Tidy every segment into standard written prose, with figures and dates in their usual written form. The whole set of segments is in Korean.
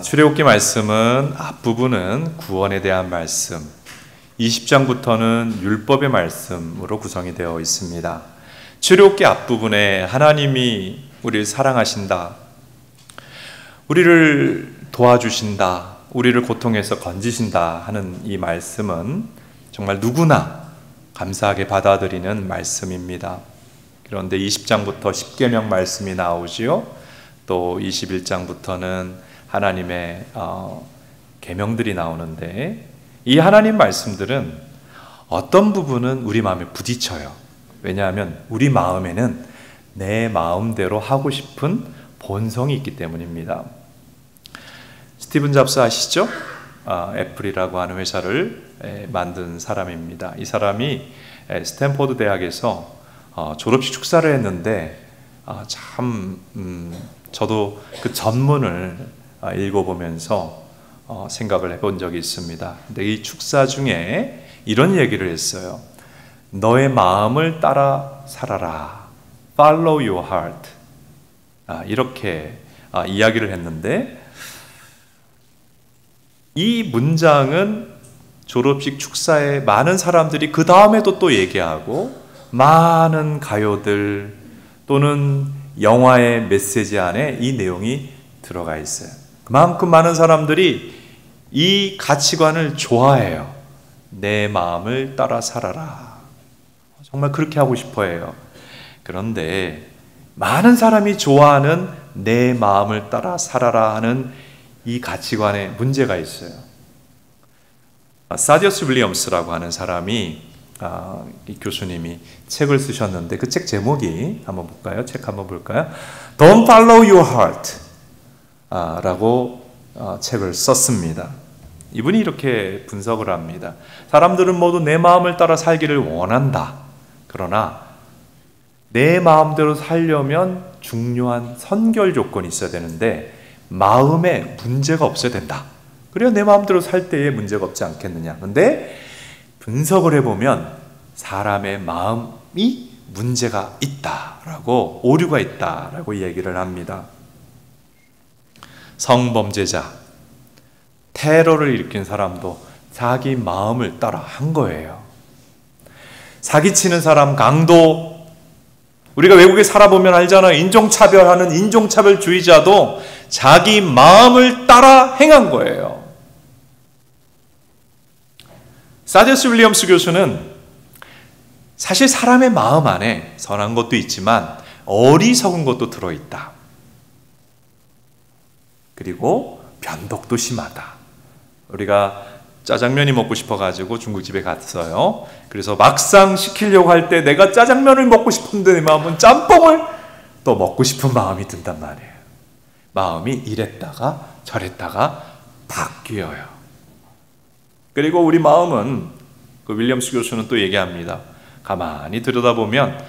출애굽기 말씀은 앞부분은 구원에 대한 말씀, 20장부터는 율법의 말씀으로 구성이 되어 있습니다. 출애굽기 앞부분에 하나님이 우리를 사랑하신다, 우리를 도와주신다, 우리를 고통에서 건지신다 하는 이 말씀은 정말 누구나 감사하게 받아들이는 말씀입니다. 그런데 20장부터 십계명 말씀이 나오지요. 또 21장부터는 하나님의 계명들이 나오는데, 이 하나님 말씀들은 어떤 부분은 우리 마음에 부딪혀요. 왜냐하면 우리 마음에는 내 마음대로 하고 싶은 본성이 있기 때문입니다. 스티븐 잡스 아시죠? 애플이라고 하는 회사를 만든 사람입니다. 이 사람이 스탠포드 대학에서 졸업식 축사를 했는데 저도 그 전문을 읽어보면서 생각을 해본 적이 있습니다. 근데 이 축사 중에 이런 얘기를 했어요. 너의 마음을 따라 살아라. Follow your heart. 이렇게 이야기를 했는데, 이 문장은 졸업식 축사에 많은 사람들이 그 다음에도 또 얘기하고, 많은 가요들 또는 영화의 메시지 안에 이 내용이 들어가 있어요. 그만큼 많은 사람들이 이 가치관을 좋아해요. 내 마음을 따라 살아라. 정말 그렇게 하고 싶어 해요. 그런데 많은 사람이 좋아하는 내 마음을 따라 살아라 하는 이 가치관에 문제가 있어요. 사디어스 윌리엄스라고 하는 사람이, 이 교수님이 책을 쓰셨는데, 그 책 제목이 한번 볼까요? 책 한번 볼까요? Don't follow your heart 라고 책을 썼습니다. 이분이 이렇게 분석을 합니다. 사람들은 모두 내 마음을 따라 살기를 원한다. 그러나 내 마음대로 살려면 중요한 선결 조건이 있어야 되는데, 마음에 문제가 없어야 된다. 그래야 내 마음대로 살 때에 문제가 없지 않겠느냐. 그런데 분석을 해보면 사람의 마음이 문제가 있다라고, 오류가 있다라고 얘기를 합니다. 성범죄자, 테러를 일으킨 사람도 자기 마음을 따라 한 거예요. 사기치는 사람, 강도, 우리가 외국에 살아보면 알잖아요. 인종차별하는 인종차별주의자도 자기 마음을 따라 행한 거예요. 사디어스 윌리엄스 교수는 사실 사람의 마음 안에 선한 것도 있지만 어리석은 것도 들어있다. 그리고 변덕도 심하다. 우리가 짜장면이 먹고 싶어가지고 중국집에 갔어요. 그래서 막상 시키려고 할 때 내가 짜장면을 먹고 싶은데 내 마음은 짬뽕을 또 먹고 싶은 마음이 든단 말이에요. 마음이 이랬다가 저랬다가 바뀌어요. 그리고 우리 마음은, 그 윌리엄스 교수는 또 얘기합니다. 가만히 들여다보면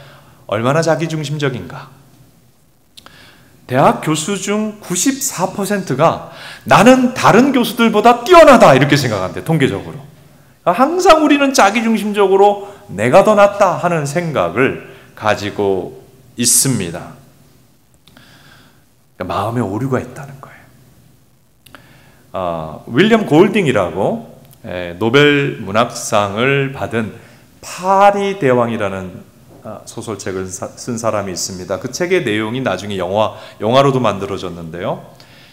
얼마나 자기중심적인가. 대학 교수 중 94%가 나는 다른 교수들보다 뛰어나다 이렇게 생각한대, 통계적으로. 항상 우리는 자기중심적으로 내가 더 낫다 하는 생각을 가지고 있습니다. 그러니까 마음에 오류가 있다는 거예요. 윌리엄 골딩이라고 노벨 문학상을 받은 파리 대왕이라는 소설책을 쓴 사람이 있습니다. 그 책의 내용이 나중에 영화로도 만들어졌는데요.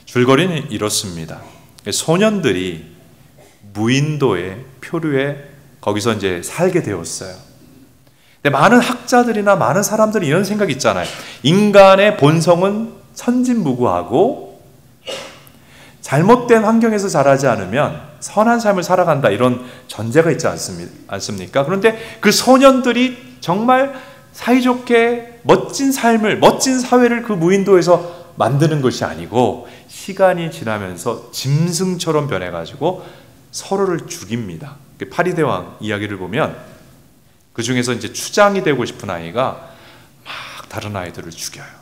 줄거리는 이렇습니다. 소년들이 무인도의 표류에 거기서 이제 살게 되었어요. 근데 많은 학자들이나 많은 사람들이 이런 생각이 있잖아요. 인간의 본성은 천진무구하고 잘못된 환경에서 자라지 않으면 선한 삶을 살아간다, 이런 전제가 있지 않습니까? 그런데 그 소년들이 정말 사이좋게 멋진 삶을, 멋진 사회를 그 무인도에서 만드는 것이 아니고 시간이 지나면서 짐승처럼 변해가지고 서로를 죽입니다. 파리대왕 이야기를 보면 그 중에서 이제 추장이 되고 싶은 아이가 막 다른 아이들을 죽여요.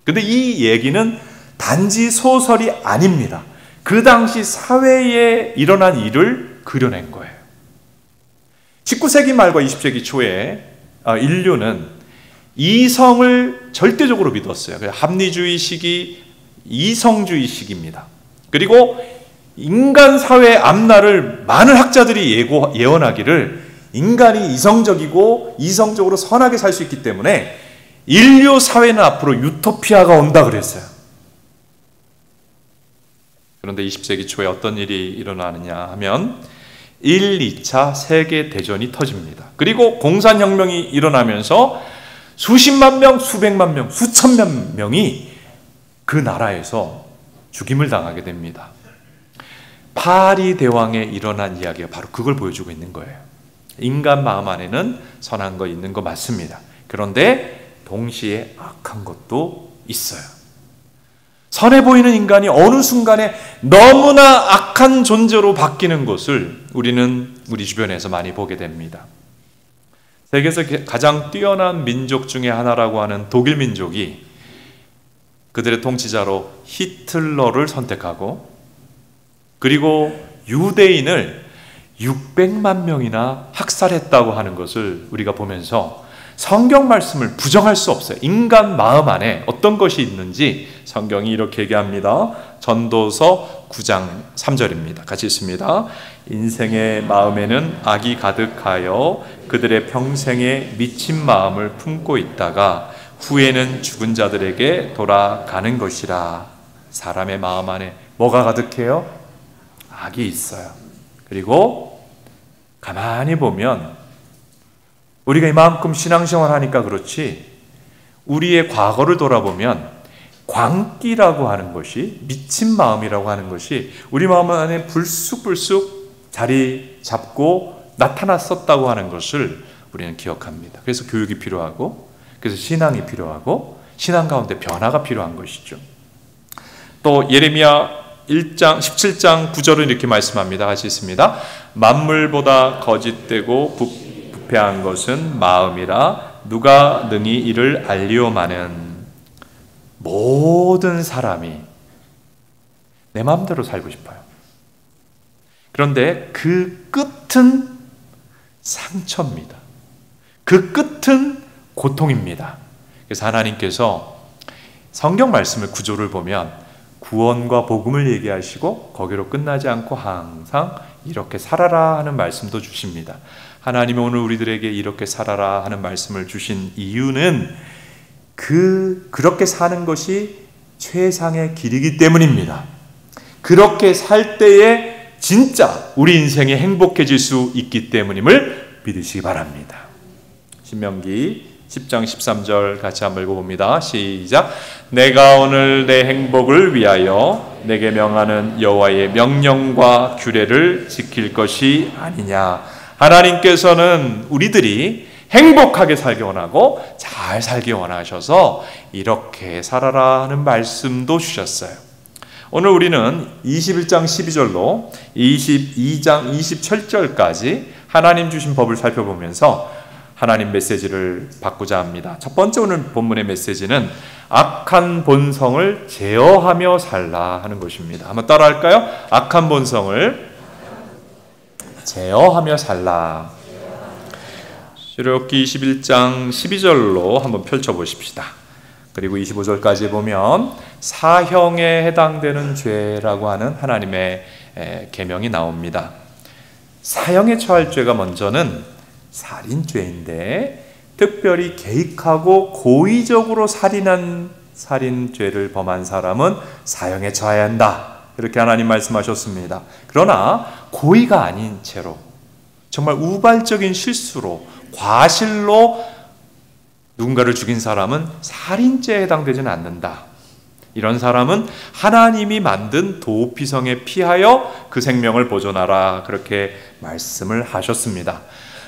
근데 이 얘기는 단지 소설이 아닙니다. 그 당시 사회에 일어난 일을 그려낸 거예요. 19세기 말과 20세기 초에 인류는 이성을 절대적으로 믿었어요. 합리주의 시기, 이성주의식입니다. 그리고 인간 사회의 앞날을 많은 학자들이 예언하기를 인간이 이성적이고 이성적으로 선하게 살 수 있기 때문에 인류 사회는 앞으로 유토피아가 온다 그랬어요. 그런데 20세기 초에 어떤 일이 일어나느냐 하면 1, 2차 세계대전이 터집니다. 그리고 공산혁명이 일어나면서 수십만 명, 수백만 명, 수천만 명이 그 나라에서 죽임을 당하게 됩니다. 파리 대왕에 일어난 이야기가 바로 그걸 보여주고 있는 거예요. 인간 마음 안에는 선한 거 있는 거 맞습니다. 그런데 동시에 악한 것도 있어요. 선해 보이는 인간이 어느 순간에 너무나 악한 존재로 바뀌는 것을 우리는 우리 주변에서 많이 보게 됩니다. 세계에서 가장 뛰어난 민족 중에 하나라고 하는 독일 민족이 그들의 통치자로 히틀러를 선택하고 그리고 유대인을 600만 명이나 학살했다고 하는 것을 우리가 보면서 성경 말씀을 부정할 수 없어요. 인간 마음 안에 어떤 것이 있는지 성경이 이렇게 얘기합니다. 전도서 9장 3절입니다. 같이 읽습니다. 인생의 마음에는 악이 가득하여 그들의 평생에 미친 마음을 품고 있다가 후에는 죽은 자들에게 돌아가는 것이라. 사람의 마음 안에 뭐가 가득해요? 악이 있어요. 그리고 가만히 보면 우리가 이만큼 신앙생활 하니까 그렇지 우리의 과거를 돌아보면 광기라고 하는 것이, 미친 마음이라고 하는 것이 우리 마음 안에 불쑥불쑥 자리 잡고 나타났었다고 하는 것을 우리는 기억합니다. 그래서 교육이 필요하고, 그래서 신앙이 필요하고, 신앙 가운데 변화가 필요한 것이죠. 또 예레미야 1장 17장 9절은 이렇게 말씀합니다. 같이 있습니다. 만물보다 거짓되고 부패한 것은 마음이라 누가 능히 이를 알리오마는. 모든 사람이 내 마음대로 살고 싶어요. 그런데 그 끝은 상처입니다. 그 끝은 고통입니다. 그래서 하나님께서 성경 말씀을 구조를 보면 구원과 복음을 얘기하시고 거기로 끝나지 않고 항상 이렇게 살아라 하는 말씀도 주십니다. 하나님이 오늘 우리들에게 이렇게 살아라 하는 말씀을 주신 이유는 그렇게 사는 것이 최상의 길이기 때문입니다. 그렇게 살 때에 진짜 우리 인생이 행복해질 수 있기 때문임을 믿으시기 바랍니다. 신명기 10장 13절 같이 한번 읽어봅니다. 시작. 내가 오늘 내 행복을 위하여 내게 명하는 여호와의 명령과 규례를 지킬 것이 아니냐. 하나님께서는 우리들이 행복하게 살기 원하고 잘 살기 원하셔서 이렇게 살아라 하는 말씀도 주셨어요. 오늘 우리는 21장 12절로 22장 27절까지 하나님 주신 법을 살펴보면서 하나님 메시지를 받고자 합니다. 첫 번째 오늘 본문의 메시지는 악한 본성을 제어하며 살라 하는 것입니다. 한번 따라 할까요? 악한 본성을 제어하며 살라. 출애굽기 21장 12절로 한번 펼쳐보십시다. 그리고 25절까지 보면 사형에 해당되는 죄라고 하는 하나님의 계명이 나옵니다. 사형에 처할 죄가 먼저는 살인죄인데 특별히 계획하고 고의적으로 살인한 살인죄를 범한 사람은 사형에 처해야 한다. 이렇게 하나님 말씀하셨습니다. 그러나 고의가 아닌 채로 정말 우발적인 실수로 과실로 누군가를 죽인 사람은 살인죄에 해당되지는 않는다. 이런 사람은 하나님이 만든 도피성에 피하여 그 생명을 보존하라. 그렇게 말씀을 하셨습니다.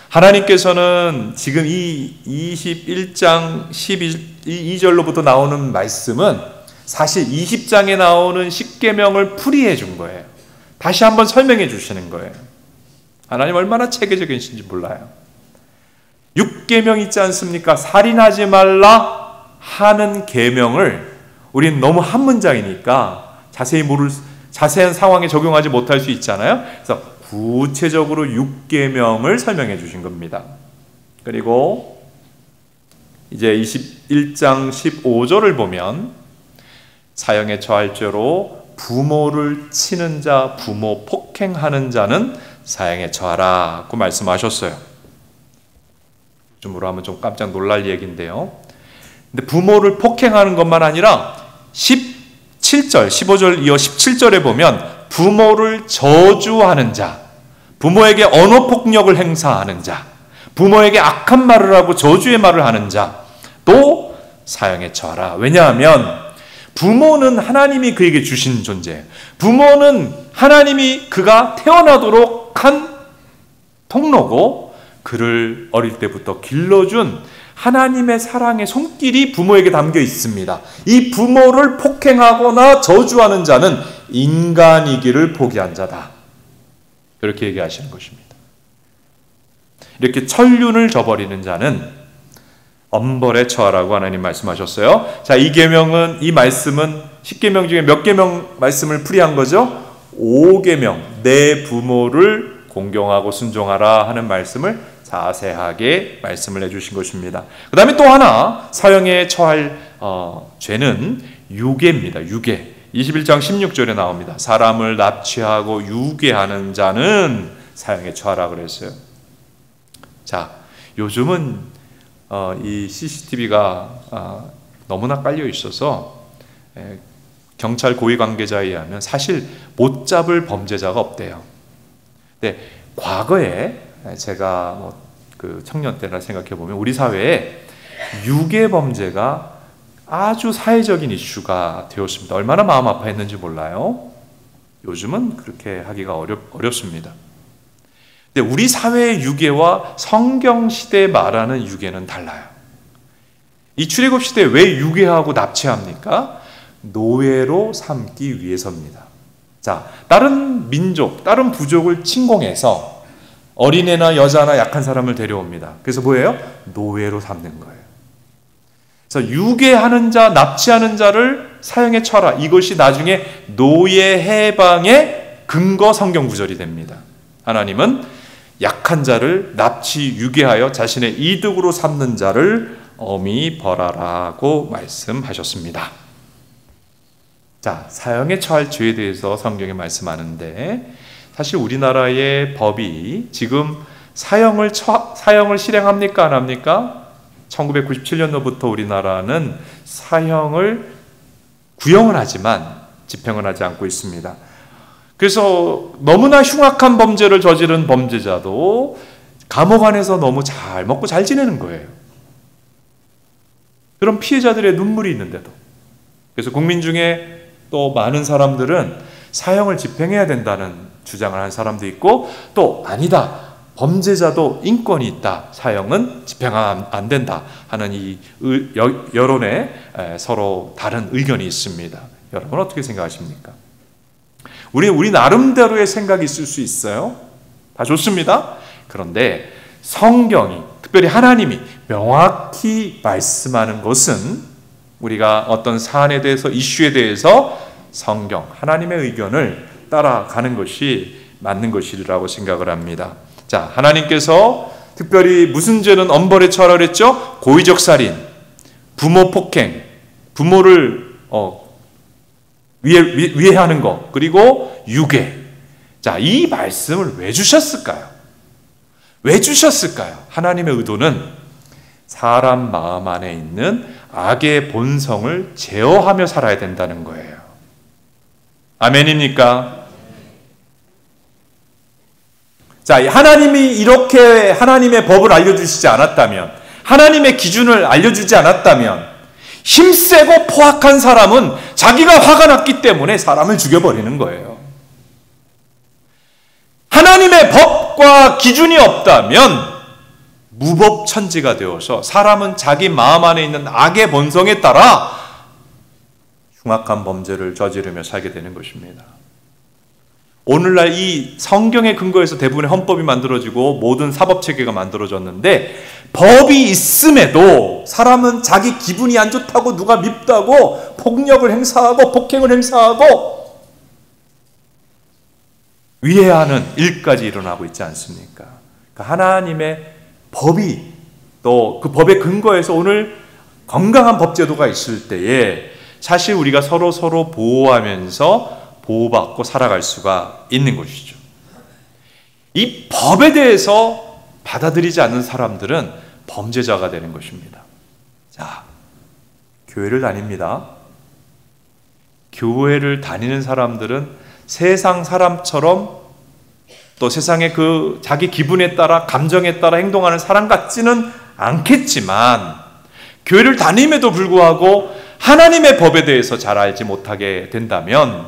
하나님께서는 지금 이 21장 12절로부터 나오는 말씀은 사실 20장에 나오는 십계명을 풀이해 준 거예요. 다시 한번 설명해 주시는 거예요. 하나님 얼마나 체계적이신지 몰라요. 6계명 있지 않습니까? 살인하지 말라 하는 계명을 우리는 너무 한 문장이니까 자세한 상황에 적용하지 못할 수 있잖아요. 그래서 구체적으로 6계명을 설명해 주신 겁니다. 그리고 이제 21장 15절을 보면 사형에 처할 죄로 부모를 치는 자, 부모 폭행하는 자는 사형에 처하라고 말씀하셨어요. 좀으로 하면 좀 깜짝 놀랄 얘기인데요. 근데 부모를 폭행하는 것만 아니라 17절, 15절 이어 17절에 보면 부모를 저주하는 자, 부모에게 언어폭력을 행사하는 자, 부모에게 악한 말을 하고 저주의 말을 하는 자, 또 사형에 처하라. 왜냐하면 부모는 하나님이 그에게 주신 존재예요. 부모는 하나님이 그가 태어나도록 한 통로고, 그를 어릴 때부터 길러준 하나님의 사랑의 손길이 부모에게 담겨 있습니다. 이 부모를 폭행하거나 저주하는 자는 인간이기를 포기한 자다. 그렇게 얘기하시는 것입니다. 이렇게 천륜을 저버리는 자는 엄벌에 처하라고 하나님 말씀하셨어요. 자, 이 계명은, 이 말씀은 10계명 중에 몇 계명 말씀을 풀이한 거죠? 5계명, 내 부모를 공경하고 순종하라 하는 말씀을 자세하게 말씀을 해주신 것입니다. 그 다음에 또 하나 사형에 처할 죄는 유괴입니다. 유괴. 21장 16절에 나옵니다. 사람을 납치하고 유괴하는 자는 사형에 처하라 그랬어요. 자, 요즘은 이 CCTV가 너무나 깔려 있어서 경찰 고위 관계자에 의하면 사실 못 잡을 범죄자가 없대요. 근데 과거에 제가 그 청년 때나 생각해 보면 우리 사회에 유괴 범죄가 아주 사회적인 이슈가 되었습니다. 얼마나 마음 아파했는지 몰라요. 요즘은 그렇게 하기가 어렵습니다. 근데 우리 사회의 유괴와 성경 시대에 말하는 유괴는 달라요. 이 출애굽 시대에 왜 유괴하고 납치합니까? 노예로 삼기 위해서입니다. 자, 다른 민족, 다른 부족을 침공해서 어린애나 여자나 약한 사람을 데려옵니다. 그래서 뭐예요? 노예로 삼는 거예요. 그래서 유괴하는 자, 납치하는 자를 사형에 처하라. 이것이 나중에 노예 해방의 근거 성경 구절이 됩니다. 하나님은 약한 자를 납치, 유괴하여 자신의 이득으로 삼는 자를 엄히 벌하라고 말씀하셨습니다. 자, 사형에 처할 죄에 대해서 성경에 말씀하는데, 사실 우리나라의 법이 지금 사형을 실행합니까? 안 합니까? 1997년도부터 우리나라는 사형을 구형을 하지만 집행을 하지 않고 있습니다. 그래서 너무나 흉악한 범죄를 저지른 범죄자도 감옥 안에서 너무 잘 먹고 잘 지내는 거예요. 그런 피해자들의 눈물이 있는데도. 그래서 국민 중에 또 많은 사람들은 사형을 집행해야 된다는 주장을 하는 사람도 있고, 또 아니다, 범죄자도 인권이 있다, 사형은 집행하면 안 된다 하는 이 여론에 서로 다른 의견이 있습니다. 여러분 어떻게 생각하십니까? 우리 나름대로의 생각이 있을 수 있어요. 다 좋습니다. 그런데 성경이, 특별히 하나님이 명확히 말씀하는 것은 우리가 어떤 사안에 대해서, 이슈에 대해서 성경, 하나님의 의견을 따라가는 것이 맞는 것이라고 생각을 합니다. 자, 하나님께서 특별히 무슨 죄는 엄벌에 처하라 그랬죠? 고의적 살인, 부모 폭행, 부모를 위해하는 것, 그리고 유괴. 자, 이 말씀을 왜 주셨을까요? 왜 주셨을까요? 하나님의 의도는 사람 마음 안에 있는 악의 본성을 제어하며 살아야 된다는 거예요. 아멘입니까? 자, 하나님이 이렇게 하나님의 법을 알려주시지 않았다면, 하나님의 기준을 알려주지 않았다면, 힘세고 포악한 사람은 자기가 화가 났기 때문에 사람을 죽여버리는 거예요. 하나님의 법과 기준이 없다면 무법천지가 되어서 사람은 자기 마음 안에 있는 악의 본성에 따라 흉악한 범죄를 저지르며 살게 되는 것입니다. 오늘날 이 성경의 근거에서 대부분의 헌법이 만들어지고 모든 사법체계가 만들어졌는데, 법이 있음에도 사람은 자기 기분이 안 좋다고, 누가 밉다고 폭력을 행사하고 폭행을 행사하고 위해하는 일까지 일어나고 있지 않습니까? 그러니까 하나님의 법이, 또 그 법의 근거에서 오늘 건강한 법제도가 있을 때에 사실 우리가 서로 보호하면서 보호받고 살아갈 수가 있는 것이죠. 이 법에 대해서 받아들이지 않는 사람들은 범죄자가 되는 것입니다. 자, 교회를 다닙니다. 교회를 다니는 사람들은 세상 사람처럼 또 세상의 그 자기 기분에 따라 감정에 따라 행동하는 사람 같지는 않겠지만 교회를 다님에도 불구하고 하나님의 법에 대해서 잘 알지 못하게 된다면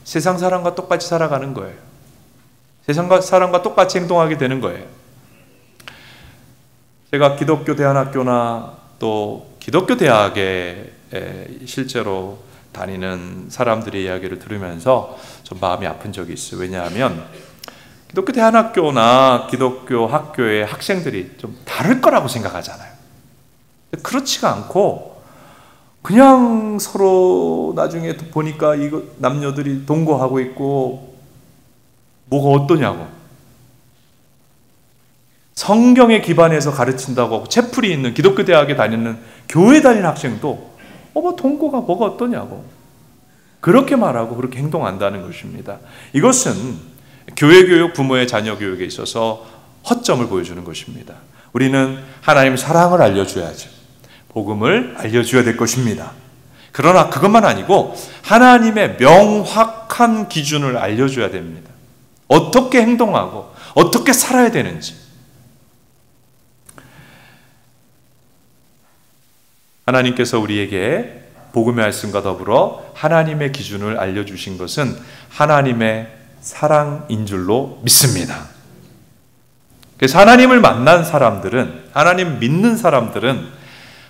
세상 사람과 똑같이 살아가는 거예요. 세상 사람과 똑같이 행동하게 되는 거예요. 제가 기독교 대안학교나 또 기독교 대학에 실제로 다니는 사람들의 이야기를 들으면서 좀 마음이 아픈 적이 있어요. 왜냐하면 기독교 대안학교나 기독교 학교의 학생들이 좀 다를 거라고 생각하잖아요. 그렇지가 않고 그냥 서로 나중에 보니까 이거 남녀들이 동거하고 있고 뭐가 어떠냐고. 성경에 기반해서 가르친다고 채플이 있는 기독교 대학에 다니는 교회 다니는 학생도 뭐 동거가 뭐가 어떠냐고 그렇게 말하고 그렇게 행동한다는 것입니다. 이것은 교회 교육, 부모의 자녀 교육에 있어서 허점을 보여주는 것입니다. 우리는 하나님 사랑을 알려줘야죠. 복음을 알려줘야 될 것입니다. 그러나 그것만 아니고 하나님의 명확한 기준을 알려줘야 됩니다. 어떻게 행동하고 어떻게 살아야 되는지. 하나님께서 우리에게 복음의 말씀과 더불어 하나님의 기준을 알려주신 것은 하나님의 사랑인 줄로 믿습니다. 그래서 하나님을 만난 사람들은, 하나님 믿는 사람들은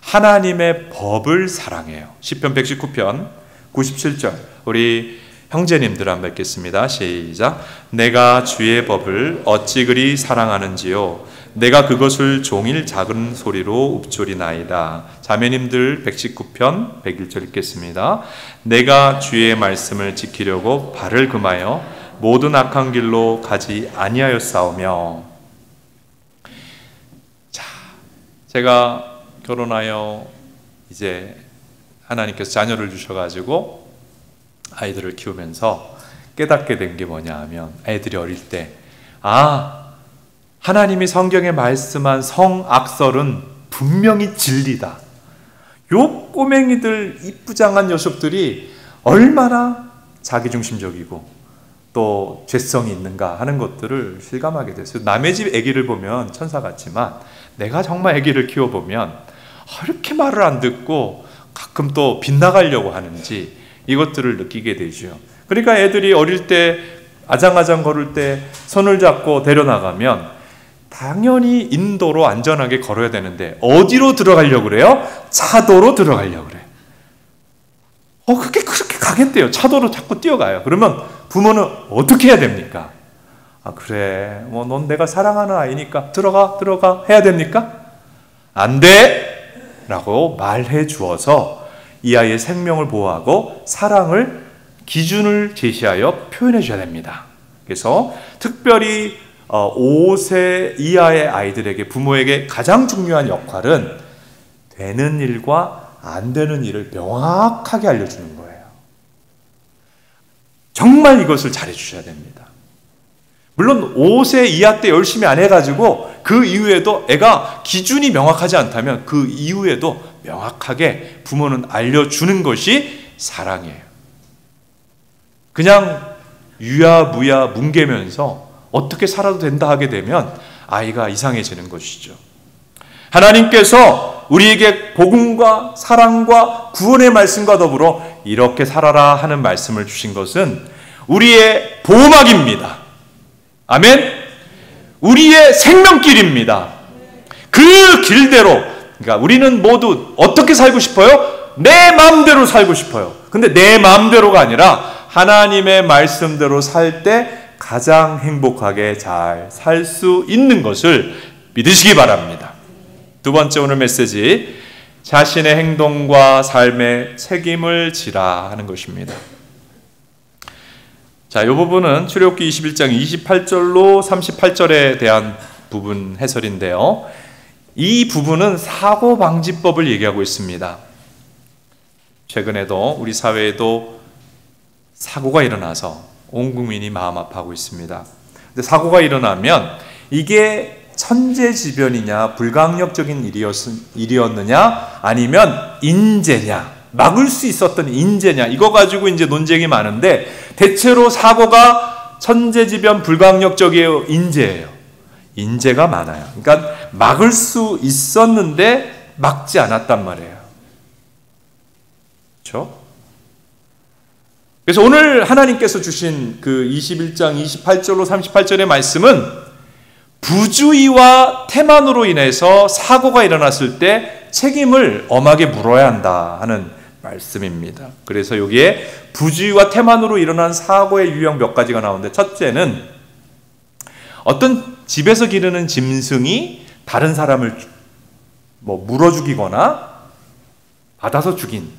하나님의 법을 사랑해요. 시편 119편 97절 우리 형제님들 한번 읽겠습니다. 시작. 내가 주의 법을 어찌 그리 사랑하는지요. 내가 그것을 종일 작은 소리로 읊조리나이다. 자매님들 119편 101절 읽겠습니다. 내가 주의 말씀을 지키려고 발을 금하여 모든 악한 길로 가지 아니하였사오며. 자, 제가 결혼하여 이제 하나님께서 자녀를 주셔가지고 아이들을 키우면서 깨닫게 된 게 뭐냐 하면 애들이 어릴 때 하나님이 성경에 말씀한 성악설은 분명히 진리다. 요 꼬맹이들 이쁘장한 녀석들이 얼마나 자기중심적이고 또 죄성이 있는가 하는 것들을 실감하게 됐어요. 남의 집 아기를 보면 천사 같지만 내가 정말 아기를 키워보면 이렇게 말을 안 듣고 가끔 또 빗나가려고 하는지 이것들을 느끼게 되죠. 그러니까 애들이 어릴 때 아장아장 걸을 때 손을 잡고 데려나가면 당연히 인도로 안전하게 걸어야 되는데 어디로 들어가려고 그래요? 차도로 들어가려고 그래요. 그게 그렇게 가겠대요. 차도로 자꾸 뛰어가요. 그러면 부모는 어떻게 해야 됩니까? 그래, 넌 내가 사랑하는 아이니까 들어가 해야 됩니까? 안 돼! 라고 말해 주어서 이 아이의 생명을 보호하고 사랑을 기준을 제시하여 표현해 줘야 됩니다. 그래서 특별히 5세 이하의 아이들에게 부모에게 가장 중요한 역할은 되는 일과 안 되는 일을 명확하게 알려주는 거예요. 정말 이것을 잘해 주셔야 됩니다. 물론 5세 이하 때 열심히 안 해가지고 그 이후에도 애가 기준이 명확하지 않다면 그 이후에도 명확하게 부모는 알려주는 것이 사랑이에요. 그냥 유야무야 뭉개면서 어떻게 살아도 된다 하게 되면 아이가 이상해지는 것이죠. 하나님께서 우리에게 복음과 사랑과 구원의 말씀과 더불어 이렇게 살아라 하는 말씀을 주신 것은 우리의 보호막입니다. 아멘. 우리의 생명길입니다. 그 길대로, 그러니까 우리는 모두 어떻게 살고 싶어요? 내 마음대로 살고 싶어요. 근데 내 마음대로가 아니라 하나님의 말씀대로 살 때 가장 행복하게 잘 살 수 있는 것을 믿으시기 바랍니다. 두 번째 오늘 메시지, 자신의 행동과 삶에 책임을 지라 하는 것입니다. 자, 이 부분은 출애굽기 21장 28절로 38절에 대한 부분 해설인데요. 이 부분은 사고방지법을 얘기하고 있습니다. 최근에도 우리 사회에도 사고가 일어나서 온 국민이 마음 아파하고 있습니다. 근데 사고가 일어나면 이게 천재지변이냐 불강력적인 일이었느냐 아니면 인재냐, 막을 수 있었던 인재냐, 이거 가지고 이제 논쟁이 많은데 대체로 사고가 천재지변 불강력적이에요, 인재예요? 인재가 많아요. 그러니까 막을 수 있었는데 막지 않았단 말이에요. 그렇죠? 그래서 오늘 하나님께서 주신 그 21장 28절로 38절의 말씀은 부주의와 태만으로 인해서 사고가 일어났을 때 책임을 엄하게 물어야 한다 하는 말씀입니다. 그래서 여기에 부주의와 태만으로 일어난 사고의 유형 몇 가지가 나오는데, 첫째는 어떤 집에서 기르는 짐승이 다른 사람을 물어 죽이거나 받아서 죽인,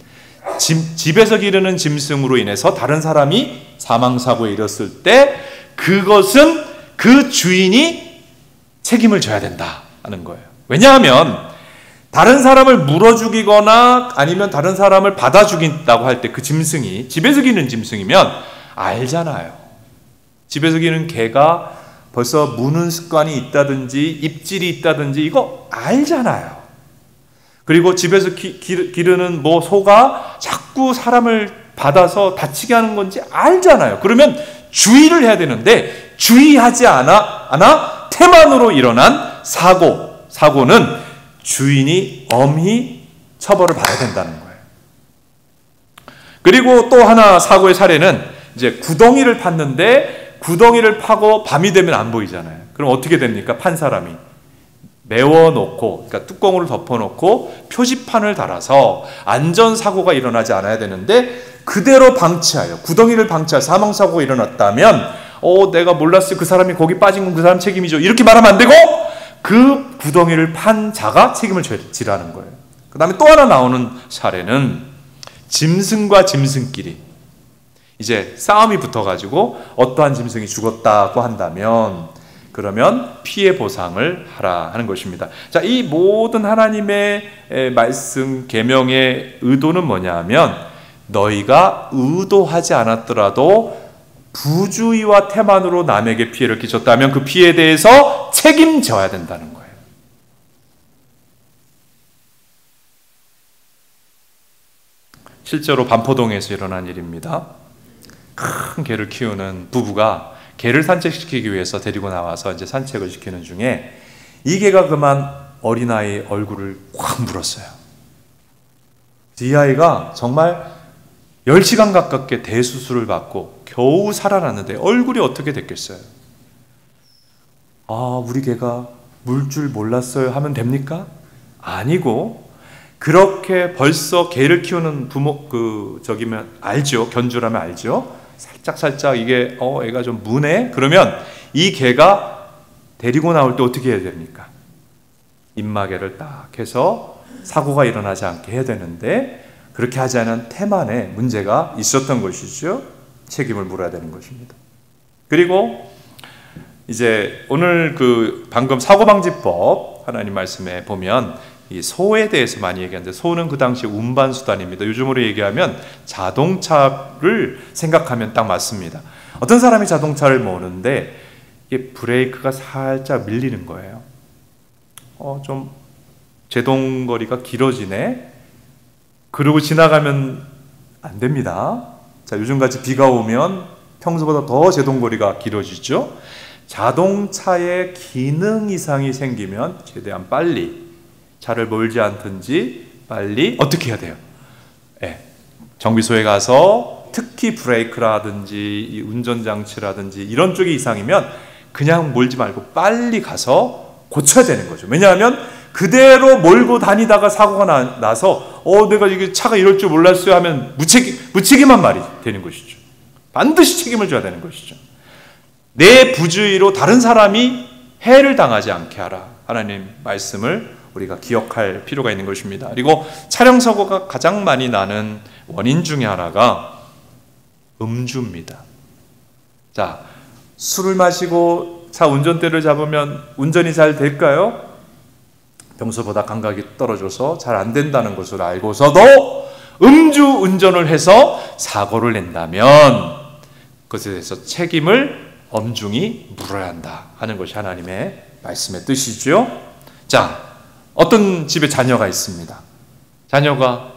집에서 기르는 짐승으로 인해서 다른 사람이 사망사고에 이르렀을 때 그것은 그 주인이 책임을 져야 된다 하는 거예요. 왜냐하면 다른 사람을 물어 죽이거나 아니면 다른 사람을 받아 죽인다고 할 때 그 짐승이 집에서 기르는 짐승이면 알잖아요. 집에서 기르는 개가 벌써 무는 습관이 있다든지 입질이 있다든지 이거 알잖아요. 그리고 집에서 기르는 소가 자꾸 사람을 받아서 다치게 하는 건지 알잖아요. 그러면 주의를 해야 되는데 주의하지 않아 태만으로 일어난 사고는 주인이 엄히 처벌을 받아야 된다는 거예요. 그리고 또 하나 사고의 사례는 이제 구덩이를 팠는데 구덩이를 파고 밤이 되면 안 보이잖아요. 그럼 어떻게 됩니까? 판 사람이 메워놓고, 그러니까 뚜껑으로 덮어놓고 표지판을 달아서 안전사고가 일어나지 않아야 되는데 그대로 방치하여, 구덩이를 방치하여 사망사고가 일어났다면 내가 몰랐어요, 그 사람이 거기 빠진 건 그 사람 책임이죠, 이렇게 말하면 안 되고 그 구덩이를 판 자가 책임을 지라는 거예요. 그 다음에 또 하나 나오는 사례는 짐승과 짐승끼리 이제 싸움이 붙어가지고 어떠한 짐승이 죽었다고 한다면 그러면 피해 보상을 하라 하는 것입니다. 자, 이 모든 하나님의 말씀 계명의 의도는 뭐냐 하면 너희가 의도하지 않았더라도 부주의와 태만으로 남에게 피해를 끼쳤다면 그 피해에 대해서 책임져야 된다는 거예요. 실제로 반포동에서 일어난 일입니다. 큰 개를 키우는 부부가 개를 산책시키기 위해서 데리고 나와서 이제 산책을 시키는 중에 이 개가 그만 어린아이 얼굴을 확 물었어요. 이 아이가 정말 10시간 가깝게 대수술을 받고 겨우 살아났는데 얼굴이 어떻게 됐겠어요? 우리 개가 물 줄 몰랐어요 하면 됩니까? 아니고, 그렇게 벌써 개를 키우는 부모, 저기면 알죠? 견주라면 알죠? 살짝 이게, 애가 좀 무네? 그러면 이 개가 데리고 나올 때 어떻게 해야 됩니까? 입마개를 딱 해서 사고가 일어나지 않게 해야 되는데, 그렇게 하지 않은 태만에 문제가 있었던 것이죠. 책임을 물어야 되는 것입니다. 그리고 이제 오늘 방금 사고방지법 하나님 말씀에 보면 이 소에 대해서 많이 얘기하는데, 소는 그 당시 운반수단입니다. 요즘으로 얘기하면 자동차를 생각하면 딱 맞습니다. 어떤 사람이 자동차를 모는데 이게 브레이크가 살짝 밀리는 거예요. 좀 제동거리가 길어지네. 그러고 지나가면 안 됩니다. 자, 요즘같이 비가 오면 평소보다 더 제동거리가 길어지죠. 자동차에 기능 이상이 생기면 최대한 빨리, 차를 몰지 않든지 빨리 어떻게 해야 돼요? 정비소에 가서 특히 브레이크라든지 운전장치라든지 이런 쪽이 이상이면 그냥 몰지 말고 빨리 가서 고쳐야 되는 거죠. 왜냐하면 그대로 몰고 다니다가 사고가 나서 내가 이게 차가 이럴 줄 몰랐어요 하면 무책임한 말이 되는 것이죠. 반드시 책임을 져야 되는 것이죠. 내 부주의로 다른 사람이 해를 당하지 않게 하라. 하나님 말씀을 우리가 기억할 필요가 있는 것입니다. 그리고 차량 사고가 가장 많이 나는 원인 중에 하나가 음주입니다. 자, 술을 마시고 차 운전대를 잡으면 운전이 잘 될까요? 평소보다 감각이 떨어져서 잘 안 된다는 것을 알고서도 음주운전을 해서 사고를 낸다면 그것에 대해서 책임을 엄중히 물어야 한다 하는 것이 하나님의 말씀의 뜻이죠. 자, 어떤 집에 자녀가 있습니다. 자녀가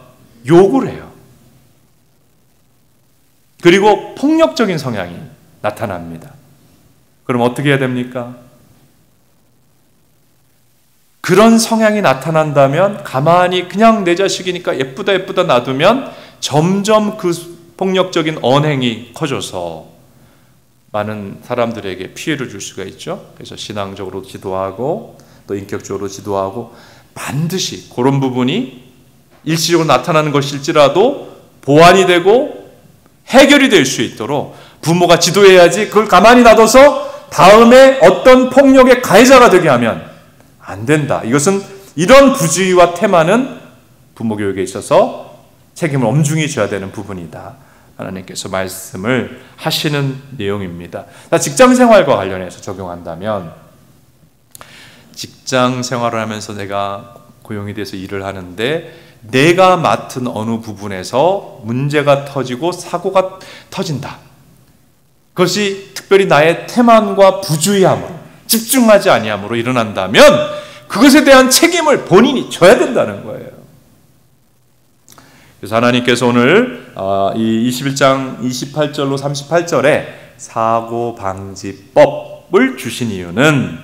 욕을 해요. 그리고 폭력적인 성향이 나타납니다. 그럼 어떻게 해야 됩니까? 그런 성향이 나타난다면 가만히 그냥 내 자식이니까 예쁘다 예쁘다 놔두면 점점 그 폭력적인 언행이 커져서 많은 사람들에게 피해를 줄 수가 있죠. 그래서 신앙적으로 지도하고 또 인격적으로 지도하고 반드시 그런 부분이 일시적으로 나타나는 것일지라도 보완이 되고 해결이 될 수 있도록 부모가 지도해야지 그걸 가만히 놔둬서 다음에 어떤 폭력의 가해자가 되게 하면 안 된다. 이것은 이런 부주의와 태만은 부모 교육에 있어서 책임을 엄중히 져야 되는 부분이다. 하나님께서 말씀을 하시는 내용입니다. 직장 생활과 관련해서 적용한다면 직장 생활을 하면서 내가 고용이 돼서 일을 하는데 내가 맡은 어느 부분에서 문제가 터지고 사고가 터진다. 그것이 특별히 나의 태만과 부주의함으로 집중하지 아니함으로 일어난다면 그것에 대한 책임을 본인이 져야 된다는 거예요. 그래서 하나님께서 오늘 이 21장 28절로 38절에 사고방지법을 주신 이유는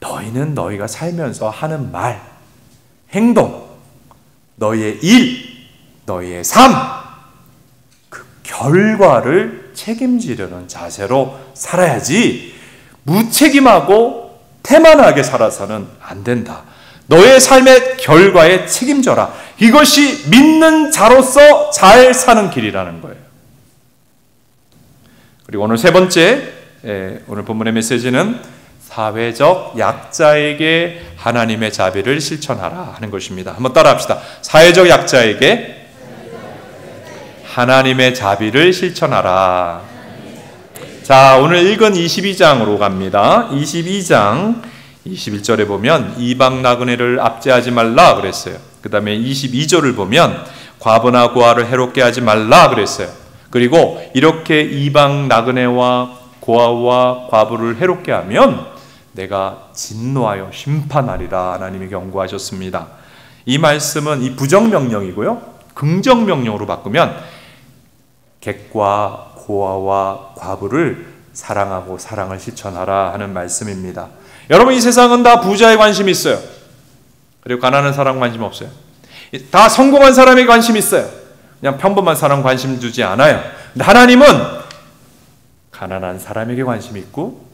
너희는 너희가 살면서 하는 말, 행동, 너희의 일, 너희의 삶, 그 결과를 책임지려는 자세로 살아야지 무책임하고 태만하게 살아서는 안 된다. 너의 삶의 결과에 책임져라. 이것이 믿는 자로서 잘 사는 길이라는 거예요. 그리고 오늘 세 번째, 오늘 본문의 메시지는 사회적 약자에게 하나님의 자비를 실천하라 하는 것입니다. 한번 따라합시다. 사회적 약자에게 하나님의 자비를 실천하라. 자, 오늘 읽은 22장으로 갑니다. 22장 21절에 보면 이방 나그네를 압제하지 말라 그랬어요. 그 다음에 22절을 보면 과부나 고아를 해롭게 하지 말라 그랬어요. 그리고 이렇게 이방 나그네와 고아와 과부를 해롭게 하면 내가 진노하여 심판하리라 하나님이 경고하셨습니다. 이 말씀은 이 부정명령이고요. 긍정명령으로 바꾸면 객과 고아와 과부를 사랑하고 사랑을 실천하라 하는 말씀입니다. 여러분, 이 세상은 다 부자에 관심이 있어요. 그리고 가난한 사람 관심 없어요. 다 성공한 사람에 관심 있어요. 그냥 평범한 사람 관심 두지 않아요. 근데 하나님은 가난한 사람에게 관심이 있고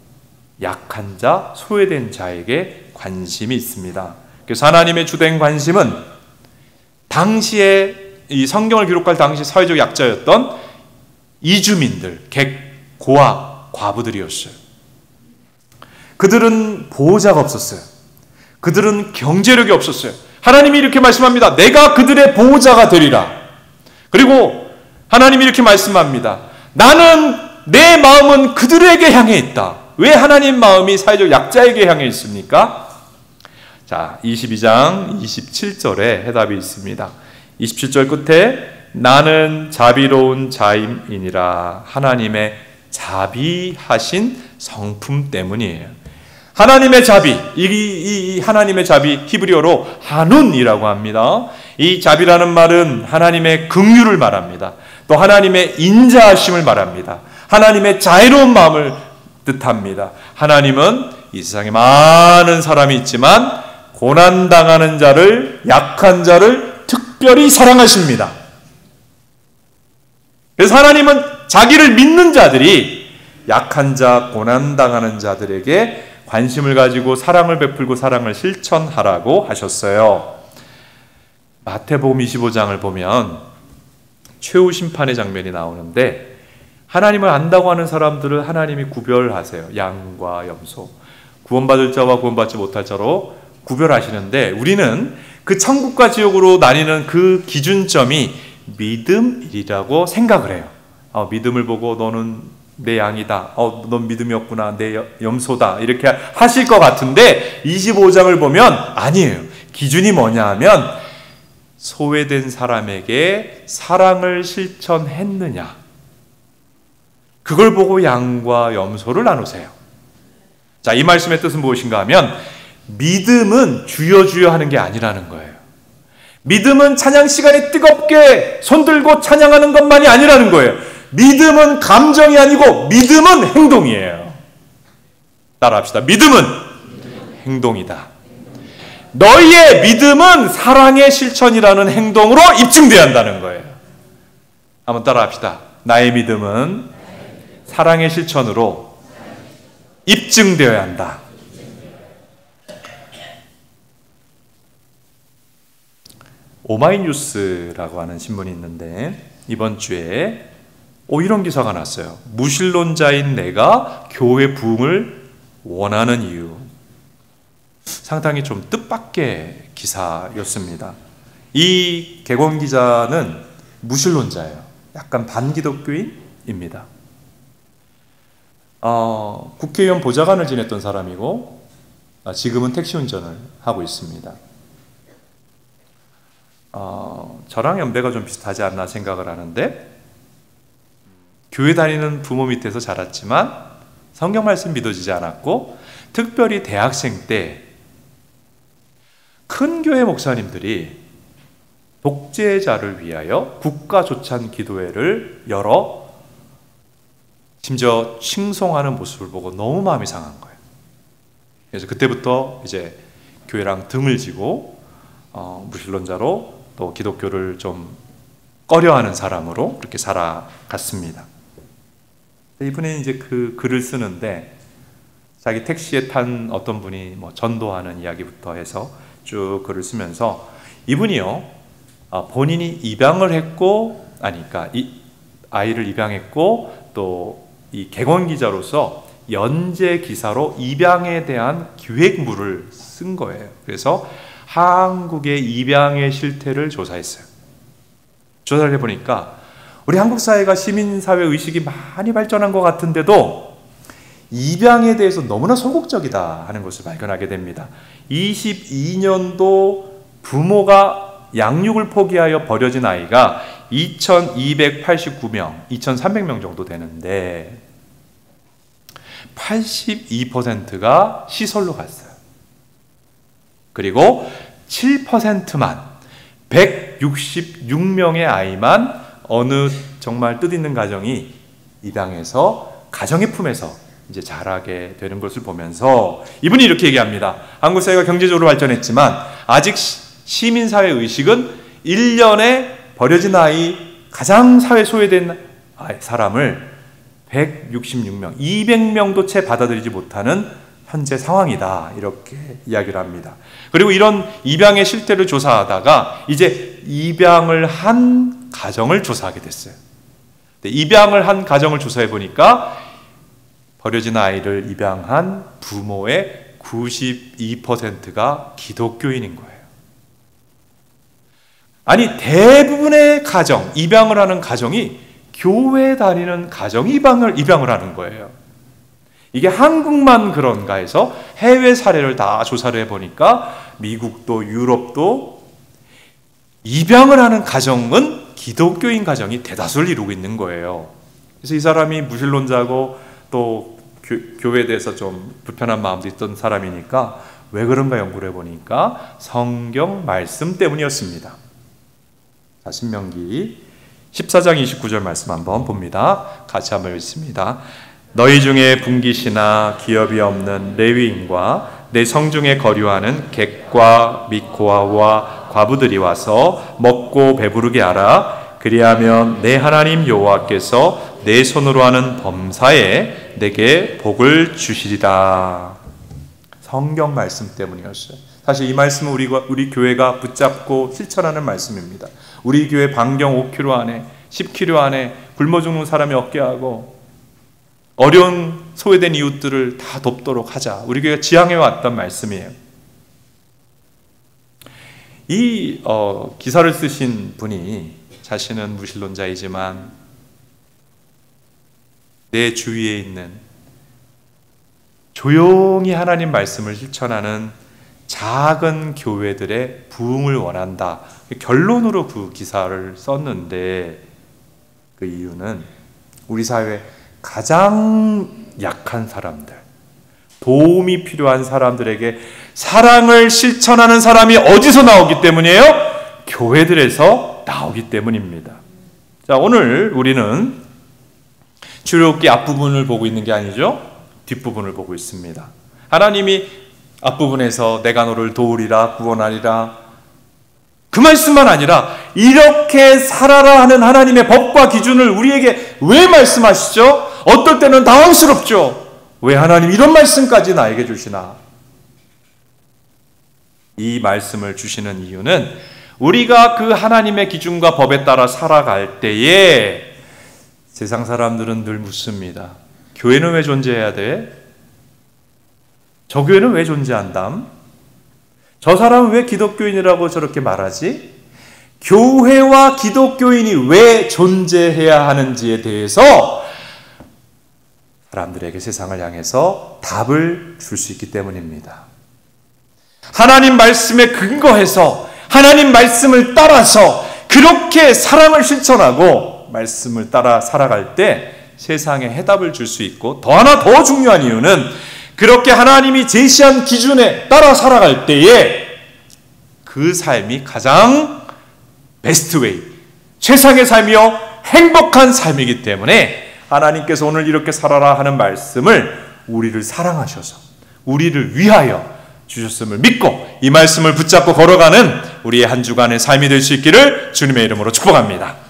약한 자, 소외된 자에게 관심이 있습니다. 그래서 하나님의 주된 관심은 당시에 이 성경을 기록할 당시 사회적 약자였던 이주민들, 객, 고아, 과부들이었어요. 그들은 보호자가 없었어요. 그들은 경제력이 없었어요. 하나님이 이렇게 말씀합니다. 내가 그들의 보호자가 되리라. 그리고 하나님이 이렇게 말씀합니다. 나는 내 마음은 그들에게 향해 있다. 왜 하나님 마음이 사회적 약자에게 향해 있습니까? 자, 22장 27절에 해답이 있습니다. 27절 끝에 나는 자비로운 자임이니라. 하나님의 자비하신 성품 때문이에요. 하나님의 자비, 이 하나님의 자비 히브리어로 하눈이라고 합니다. 이 자비라는 말은 하나님의 긍휼을 말합니다. 또 하나님의 인자하심을 말합니다. 하나님의 자애로운 마음을 뜻합니다. 하나님은 이 세상에 많은 사람이 있지만 고난당하는 자를, 약한 자를 특별히 사랑하십니다. 그래서 하나님은 자기를 믿는 자들이 약한 자, 고난당하는 자들에게 관심을 가지고 사랑을 베풀고 사랑을 실천하라고 하셨어요. 마태복음 25장을 보면 최후 심판의 장면이 나오는데 하나님을 안다고 하는 사람들을 하나님이 구별하세요. 양과 염소, 구원받을 자와 구원받지 못할 자로 구별하시는데 우리는 그 천국과 지옥으로 나뉘는 그 기준점이 믿음이라고 생각을 해요. 믿음을 보고 너는 내 양이다. 넌 믿음이 없구나. 내 염소다. 이렇게 하실 것 같은데 25장을 보면 아니에요. 기준이 뭐냐 하면 소외된 사람에게 사랑을 실천했느냐? 그걸 보고 양과 염소를 나누세요. 자, 이 말씀의 뜻은 무엇인가 하면 믿음은 주여 주여 하는 게 아니라는 거예요. 믿음은 찬양 시간에 뜨겁게 손들고 찬양하는 것만이 아니라는 거예요. 믿음은 감정이 아니고 믿음은 행동이에요. 따라합시다. 믿음은 행동이다. 너희의 믿음은 사랑의 실천이라는 행동으로 입증되어야 한다는 거예요. 한번 따라합시다. 나의 믿음은 사랑의 실천으로 입증되어야 한다. 오마이뉴스라고 하는 신문이 있는데 이번 주에 이런 기사가 났어요. 무신론자인 내가 교회 부흥을 원하는 이유. 상당히 좀 뜻밖의 기사였습니다. 이 개건 기자는 무신론자예요. 약간 반기독교인입니다. 국회의원 보좌관을 지냈던 사람이고 지금은 택시 운전을 하고 있습니다. 저랑 연배가 좀 비슷하지 않나 생각을 하는데 교회 다니는 부모 밑에서 자랐지만 성경 말씀 믿어지지 않았고 특별히 대학생 때 큰 교회 목사님들이 독재자를 위하여 국가조찬 기도회를 열어 심지어 칭송하는 모습을 보고 너무 마음이 상한 거예요. 그래서 그때부터 이제 교회랑 등을 지고 무신론자로 또 기독교를 좀 꺼려하는 사람으로 그렇게 살아갔습니다. 이분이 이제 그 글을 쓰는데 자기 택시에 탄 어떤 분이 전도하는 이야기부터 해서 쭉 글을 쓰면서 이분이요 본인이 입양을 했고 그러니까 이 아이를 입양했고 또 이 개건 기자로서 연재 기사로 입양에 대한 기획물을 쓴 거예요. 그래서 한국의 입양의 실태를 조사했어요. 조사를 해보니까 우리 한국 사회가 시민사회 의식이 많이 발전한 것 같은데도 입양에 대해서 너무나 소극적이다 하는 것을 발견하게 됩니다. 22년도 부모가 양육을 포기하여 버려진 아이가 2289명, 2300명 정도 되는데 82%가 시설로 갔어요. 그리고 7%만 166명의 아이만 어느 정말 뜻있는 가정이 입양해서 가정의 품에서 이제 자라게 되는 것을 보면서 이분이 이렇게 얘기합니다. 한국 사회가 경제적으로 발전했지만 아직 시민사회 의식은 1년에 버려진 아이, 가장 사회 소외된 사람을 166명, 200명도 채 받아들이지 못하는 현재 상황이다. 이렇게 이야기를 합니다. 그리고 이런 입양의 실태를 조사하다가 이제 입양을 한 가정을 조사하게 됐어요. 입양을 한 가정을 조사해 보니까 버려진 아이를 입양한 부모의 92%가 기독교인인 거예요. 아니 대부분의 가정, 입양을 하는 가정이 교회 다니는 가정이 입양을 하는 거예요. 이게 한국만 그런가 해서 해외 사례를 다 조사를 해보니까 미국도 유럽도 입양을 하는 가정은 기독교인 가정이 대다수를 이루고 있는 거예요. 그래서 이 사람이 무신론자고 또 교회에 대해서 좀 불편한 마음도 있던 사람이니까 왜 그런가 연구를 해보니까 성경 말씀 때문이었습니다. 자, 신명기 14장 29절 말씀 한번 봅니다. 같이 한번 읽습니다. 너희 중에 분깃이나 기업이 없는 레위인과 내 성중에 거류하는 객과 미코아와 과부들이 와서 먹고 배부르게 하라. 그리하면 내 하나님 여호와께서 내 손으로 하는 범사에 내게 복을 주시리라. 성경 말씀 때문이었어요. 사실 이 말씀은 우리 교회가 붙잡고 실천하는 말씀입니다. 우리 교회 반경 5km 안에 10km 안에 굶어 죽는 사람이 없게 하고 어려운 소외된 이웃들을 다 돕도록 하자. 우리 교회가 지향해왔던 말씀이에요. 이 기사를 쓰신 분이 자신은 무신론자이지만 내 주위에 있는 조용히 하나님 말씀을 실천하는 작은 교회들의 부흥을 원한다. 결론으로 그 기사를 썼는데 그 이유는 우리 사회 가장 약한 사람들, 도움이 필요한 사람들에게 사랑을 실천하는 사람이 어디서 나오기 때문이에요? 교회들에서 나오기 때문입니다. 자, 오늘 우리는 출애굽기 앞부분을 보고 있는 게 아니죠. 뒷부분을 보고 있습니다. 하나님이 앞부분에서 내가 너를 도우리라, 구원하리라, 그 말씀만 아니라 이렇게 살아라 하는 하나님의 법과 기준을 우리에게 왜 말씀하시죠? 어떨 때는 당황스럽죠. 왜 하나님 이런 말씀까지 나에게 주시나? 이 말씀을 주시는 이유는 우리가 그 하나님의 기준과 법에 따라 살아갈 때에 세상 사람들은 늘 묻습니다. 교회는 왜 존재해야 돼? 저 교회는 왜 존재한담? 저 사람은 왜 기독교인이라고 저렇게 말하지? 교회와 기독교인이 왜 존재해야 하는지에 대해서 사람들에게 세상을 향해서 답을 줄 수 있기 때문입니다. 하나님 말씀에 근거해서 하나님 말씀을 따라서 그렇게 사랑을 실천하고 말씀을 따라 살아갈 때 세상에 해답을 줄 수 있고, 더 하나 더 중요한 이유는 그렇게 하나님이 제시한 기준에 따라 살아갈 때에 그 삶이 가장 베스트 웨이, 최상의 삶이요 행복한 삶이기 때문에 하나님께서 오늘 이렇게 살아라 하는 말씀을 우리를 사랑하셔서 우리를 위하여 주셨음을 믿고 이 말씀을 붙잡고 걸어가는 우리의 한 주간의 삶이 될 수 있기를 주님의 이름으로 축복합니다.